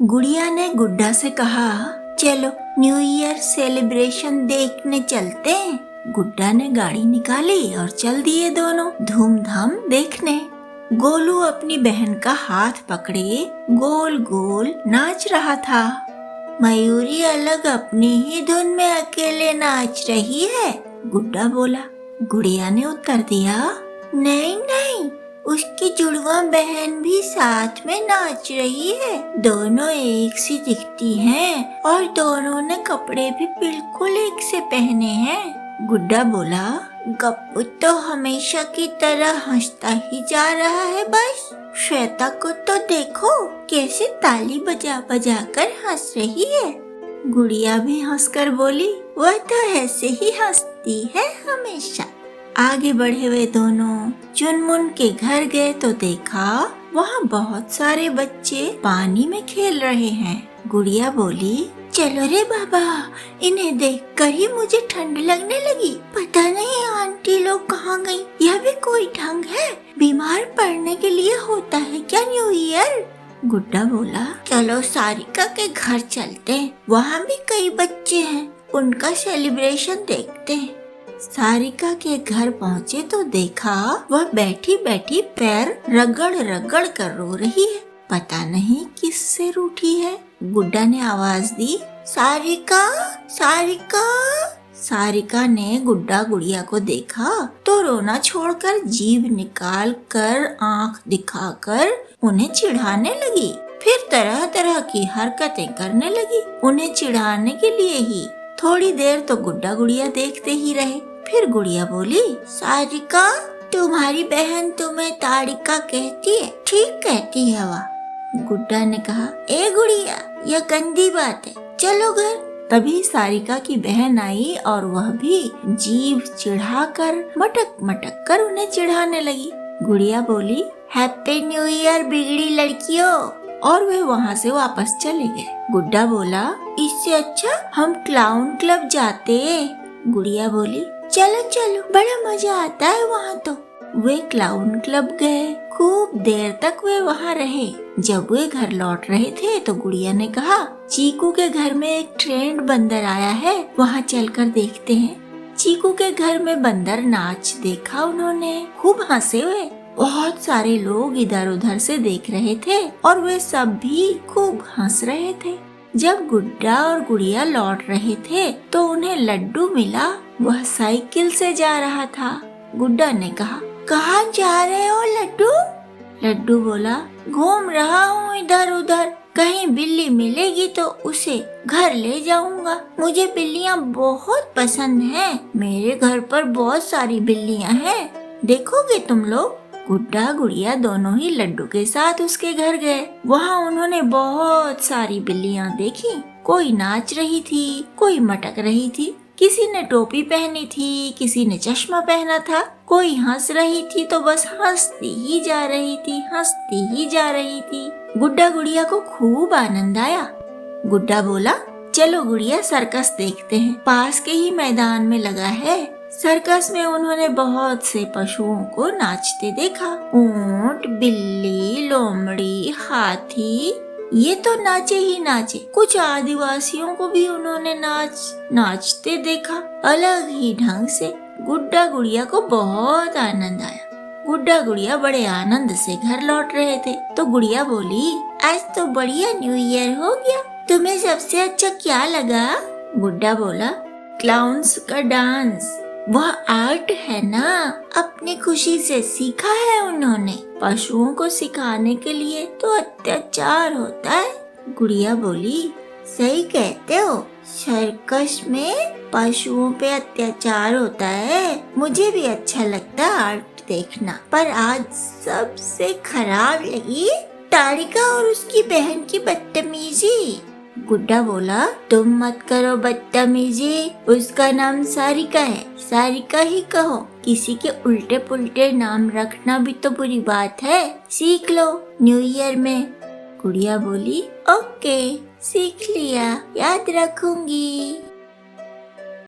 गुड़िया ने गुड्डा से कहा, चलो न्यू ईयर सेलिब्रेशन देखने चलते हैं। गुड्डा ने गाड़ी निकाली और चल दिए दोनों धूमधाम देखने। गोलू अपनी बहन का हाथ पकड़े गोल गोल नाच रहा था। मयूरी अलग अपनी ही धुन में अकेले नाच रही है, गुड्डा बोला। गुड़िया ने उत्तर दिया, नहीं नहीं, उसकी जुड़वा बहन भी साथ में नाच रही है। दोनों एक सी दिखती हैं और दोनों ने कपड़े भी बिल्कुल एक से पहने हैं। गुड्डा बोला, गप्पू तो हमेशा की तरह हंसता ही जा रहा है बस। श्वेता को तो देखो कैसे ताली बजा बजा कर हंस रही है। गुड़िया भी हंसकर बोली, वह तो ऐसे ही हंसती है हमेशा। आगे बढ़े हुए दोनों चुनमुन के घर गए तो देखा वहाँ बहुत सारे बच्चे पानी में खेल रहे हैं। गुड़िया बोली, चलो रे बाबा, इन्हें देखकर ही मुझे ठंड लगने लगी। पता नहीं आंटी लोग कहाँ गई। यह भी कोई ढंग है? बीमार पड़ने के लिए होता है क्या न्यू ईयर? गुड्डा बोला, चलो सारिका के घर चलते हैं, वहाँ भी कई बच्चे हैं, उनका सेलिब्रेशन देखते हैं। सारिका के घर पहुँचे तो देखा वह बैठी बैठी पैर रगड़ रगड़ कर रो रही है। पता नहीं किससे रूठी है। गुड्डा ने आवाज दी, सारिका सारिका। सारिका ने गुड्डा गुड़िया को देखा तो रोना छोड़कर जीभ निकाल कर आंख दिखाकर उन्हें चिढ़ाने लगी। फिर तरह तरह की हरकतें करने लगी उन्हें चिढ़ाने के लिए ही। थोड़ी देर तो गुड्डा गुड़िया देखते ही रहे। फिर गुड़िया बोली, सारिका, तुम्हारी बहन तुम्हें तारिका कहती है? ठीक कहती है वह। गुड्डा ने कहा, ए गुड़िया, यह गंदी बात है, चलो घर। तभी सारिका की बहन आई और वह भी जीभ चिढ़ाकर मटक मटक कर उन्हें चिढ़ाने लगी। गुड़िया बोली, हैप्पी न्यू ईयर बिगड़ी लड़कियों, और वे वहाँ से वापस चले गए। गुड्डा बोला, इससे अच्छा हम क्लाउन क्लब जाते। गुड़िया बोली, चलो चलो, बड़ा मजा आता है वहाँ तो। वे क्लाउन क्लब गए। खूब देर तक वे वहाँ रहे। जब वे घर लौट रहे थे तो गुड़िया ने कहा, चीकू के घर में एक ट्रेंड बंदर आया है, वहाँ चलकर देखते हैं। चीकू के घर में बंदर नाच देखा उन्होंने, खूब हंसे हुए। बहुत सारे लोग इधर उधर से देख रहे थे और वे सब भी खूब हंस रहे थे। जब गुड्डा और गुड़िया लौट रहे थे तो उन्हें लड्डू मिला। वह साइकिल से जा रहा था। गुड्डा ने कहा, कहाँ जा रहे हो लड्डू? लड्डू बोला, घूम रहा हूँ इधर उधर, कहीं बिल्ली मिलेगी तो उसे घर ले जाऊंगा। मुझे बिल्लियाँ बहुत पसंद हैं। मेरे घर पर बहुत सारी बिल्लियाँ हैं, देखोगे तुम लोग? गुड्डा गुड़िया दोनों ही लड्डू के साथ उसके घर गए। वहाँ उन्होंने बहुत सारी बिल्लियाँ देखी। कोई नाच रही थी, कोई मटक रही थी, किसी ने टोपी पहनी थी, किसी ने चश्मा पहना था, कोई हंस रही थी तो बस हंसती ही जा रही थी, हंसती ही जा रही थी। गुड्डा गुड़िया को खूब आनंद आया। गुड्डा बोला, चलो गुड़िया सर्कस देखते हैं, पास के ही मैदान में लगा है। सर्कस में उन्होंने बहुत से पशुओं को नाचते देखा। ऊंट, बिल्ली, लोमड़ी, हाथी, ये तो नाचे ही नाचे। कुछ आदिवासियों को भी उन्होंने नाचते देखा, अलग ही ढंग से। गुड्डा गुड़िया को बहुत आनंद आया। गुड्डा गुड़िया बड़े आनंद से घर लौट रहे थे तो गुड़िया बोली, आज तो बढ़िया न्यू ईयर हो गया। तुम्हें सबसे अच्छा क्या लगा? गुड्डा बोला, क्लाउन्स का डांस। वह आर्ट है ना, अपनी खुशी से सीखा है उन्होंने। पशुओं को सिखाने के लिए तो अत्याचार होता है। गुड़िया बोली, सही कहते हो, सर्कस में पशुओं पे अत्याचार होता है। मुझे भी अच्छा लगता है आर्ट देखना, पर आज सबसे खराब लगी तारिका और उसकी बहन की बदतमीजी। गुड्डा बोला, तुम मत करो बदतमीजी, उसका नाम सारिका है, सारिका ही कहो। किसी के उल्टे पुल्टे नाम रखना भी तो बुरी बात है, सीख लो न्यू ईयर में। गुड़िया बोली, ओके, सीख लिया, याद रखूंगी।